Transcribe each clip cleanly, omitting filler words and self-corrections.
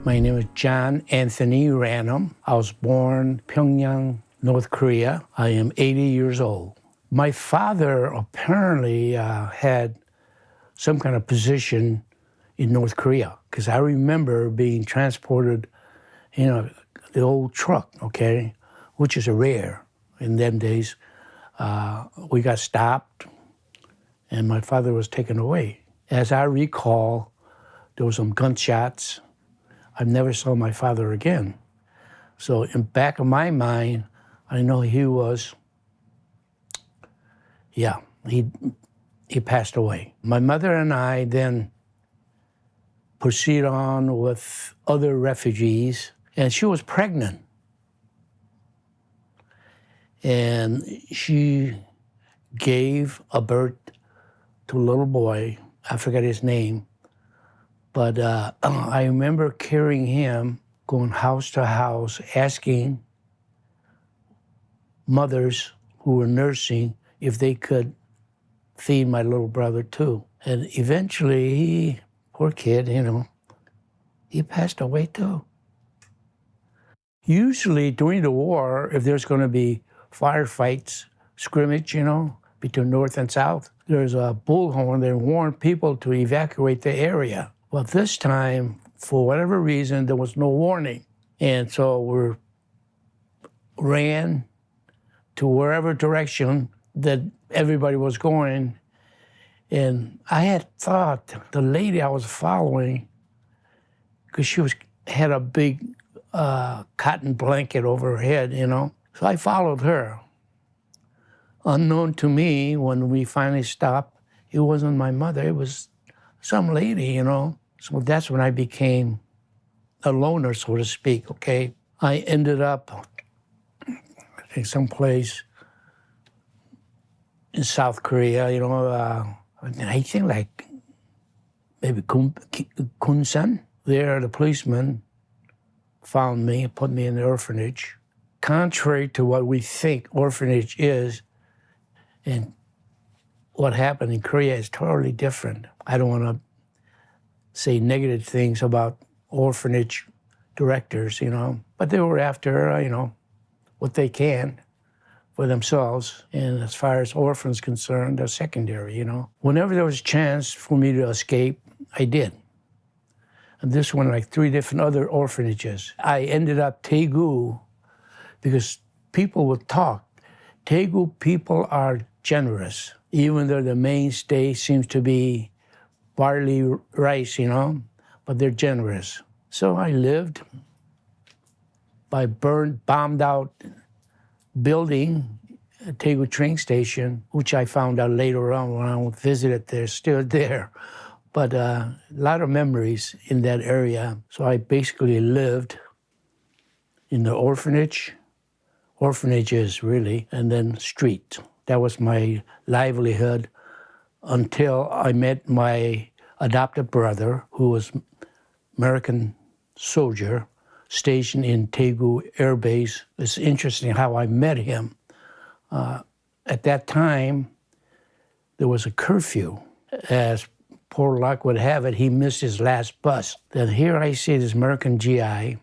My name is John Anthony Ranum. I was born Pyeongyang, North Korea. I am 80 years old. My father apparently had some kind of position in North Korea, because I remember being transported in the old truck, okay, which is rare in them days. We got stopped, and my father was taken away. As I recall, there were some gunshots. I never saw my father again. So in back of my mind, I know he was, he passed away. My mother and I then proceed on with other refugees, and she was pregnant. And she gave a birth to a little boy. I forget his name. But I remember carrying him, going house to house, asking mothers who were nursing if they could feed my little brother too. And eventually, he, poor kid, he passed away too. Usually during the war, if there's going to be firefights, scrimmage, between North and South, there's a bullhorn that warned people to evacuate the area. Well, this time, for whatever reason, there was no warning. And so we ran to wherever direction that everybody was going. And I had thought the lady I was following, because she had a big cotton blanket over her head, So I followed her. Unknown to me, when we finally stopped, it wasn't my mother, it was some lady, So that's when I became a loner, so to speak, okay? I ended up, I think, someplace in South Korea, I think like maybe Kunsan. There, the policeman found me, put me in the orphanage. Contrary to what we think orphanage is, and what happened in Korea is totally different. I don't want to say negative things about orphanage directors, but they were after, what they can for themselves. And as far as orphans concerned, they're secondary, Whenever there was a chance for me to escape, I did. And this one, like 3 different other orphanages. I ended up Daegu because people would talk. Daegu people are generous, even though the mainstay seems to be barley rice, but they're generous. So I lived by bombed out building at Daegu train station, which I found out later on when I visited there, still there. But a lot of memories in that area. So I basically lived in the orphanages really, and then street. That was my livelihood until I met my adoptive brother, who was American soldier stationed in Daegu Airbase. It's interesting how I met him. At that time, there was a curfew. As poor luck would have it, he missed his last bus. Then here I see this American GI,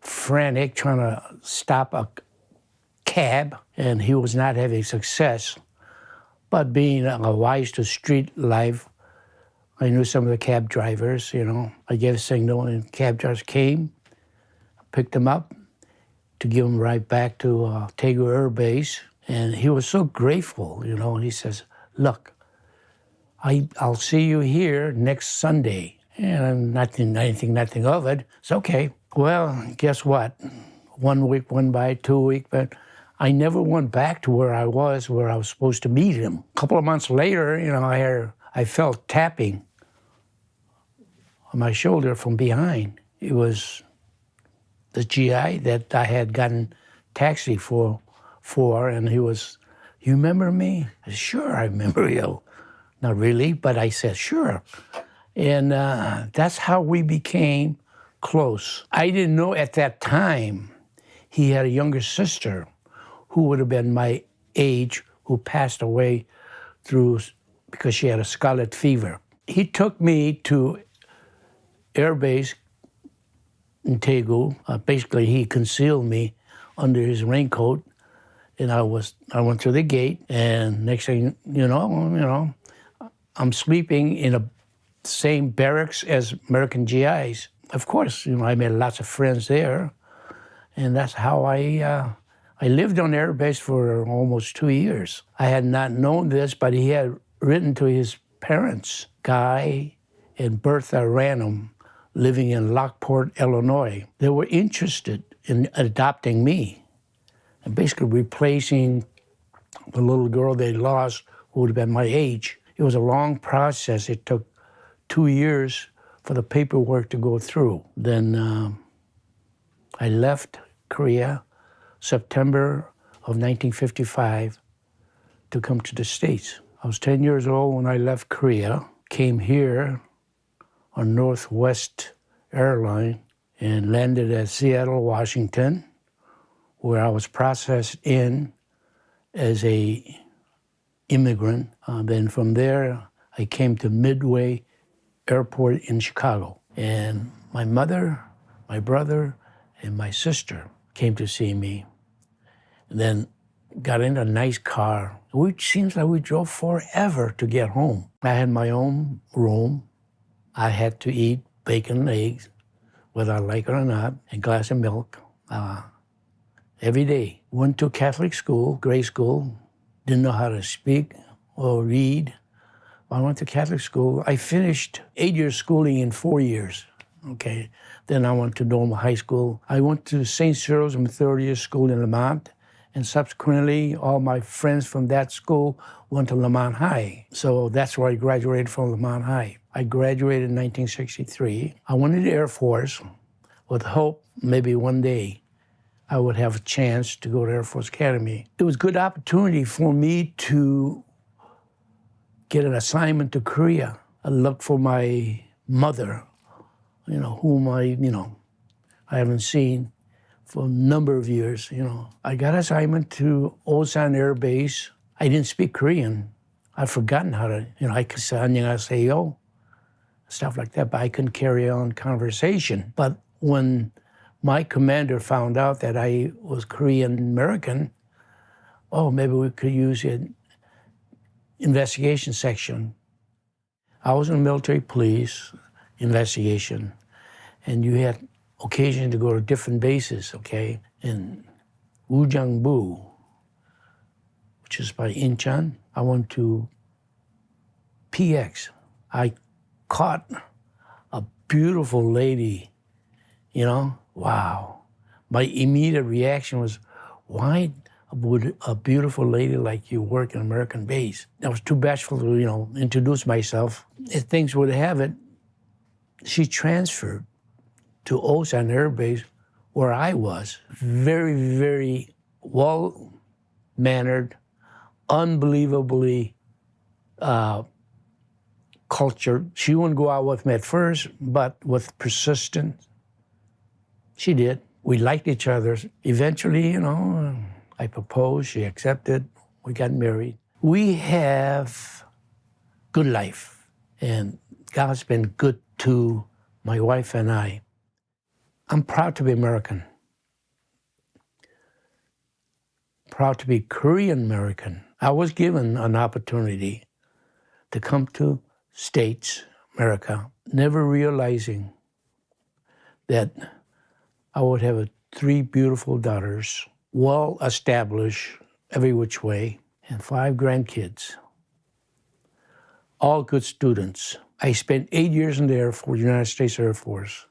frantic, trying to stop a cab, and he was not having success. But being wise to street life, I knew some of the cab drivers, I gave a signal, and cab drivers came, picked him up to give him right back to Daegu Air Base. And he was so grateful, and he says, look, I'll see you here next Sunday. And nothing of it. It's okay. Well, guess what? 1 week went by, 2 weeks, but I never went back to where I was supposed to meet him. A couple of months later, I felt tapping on my shoulder from behind. It was the GI that I had gotten taxi for, and he was, you remember me? I said, sure, I remember you. Not really, but I said, sure. And that's how we became close. I didn't know at that time he had a younger sister who would have been my age, who passed away because she had a scarlet fever. He took me to Airbase, in Daegu. Basically, he concealed me under his raincoat, and I went through the gate, and next thing you know, I'm sleeping in the same barracks as American GIs. Of course, I made lots of friends there, and that's how I lived on Airbase for almost 2 years. I had not known this, but he had written to his parents, Guy and Bertha Ranum, living in Lockport, Illinois. They were interested in adopting me and basically replacing the little girl they lost who would have been my age. It was a long process. It took 2 years for the paperwork to go through. Then I left Korea September of 1955 to come to the States. I was 10 years old when I left Korea, came here on Northwest Airline and landed at Seattle, Washington, where I was processed in as a immigrant. Then from there, I came to Midway Airport in Chicago. And my mother, my brother, and my sister came to see me. And then got in a nice car. It seems like we drove forever to get home. I had my own room. I had to eat bacon and eggs, whether I like it or not, and a glass of milk every day. Went to Catholic school, grade school, didn't know how to speak or read. I went to Catholic school. I finished 8 years schooling in 4 years, okay? Then I went to normal high school. I went to St. Cyril's Methodist School in Lamont, and subsequently, all my friends from that school went to Lamont High. So that's where I graduated from Lamont High. I graduated in 1963. I went into the Air Force with hope maybe one day I would have a chance to go to Air Force Academy. It was a good opportunity for me to get an assignment to Korea. I looked for my mother, whom I haven't seen for a number of years, I got assignment to Osan Airbase. I didn't speak Korean. I'd forgotten how to, I could say 안녕하세요, stuff like that, but I couldn't carry on conversation. But when my commander found out that I was Korean American, maybe we could use an investigation section. I was in the military police investigation, and you had occasion to go to different bases, okay? In Woojeongbu, which is by Incheon. I went to PX. I caught a beautiful lady, wow. My immediate reaction was, why would a beautiful lady like you work in American base? I was too bashful to, introduce myself. If things would have it, she transferred to Osan Air Base, where I was. Very, very well-mannered, unbelievably cultured. She wouldn't go out with me at first, but with persistence, she did. We liked each other. Eventually, I proposed, she accepted, we got married. We have good life, and God's been good to my wife and I. I'm proud to be American. Proud to be Korean American. I was given an opportunity to come to States, America, never realizing that I would have 3 beautiful daughters, well established every which way, and 5 grandkids, all good students. I spent 8 years in the Air Force, United States Air Force.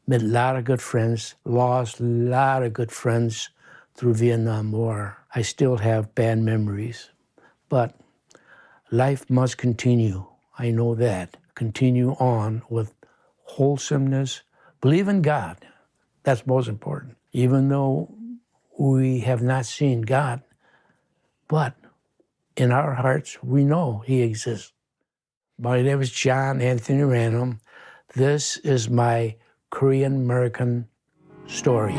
Met a lot of good friends, lost a lot of good friends through Vietnam War. I still have bad memories, but life must continue. I know that. Continue on with wholesomeness. Believe in God. That's most important. Even though we have not seen God, but in our hearts, we know He exists. My name is Anthony Ranum. This is my Korean American story.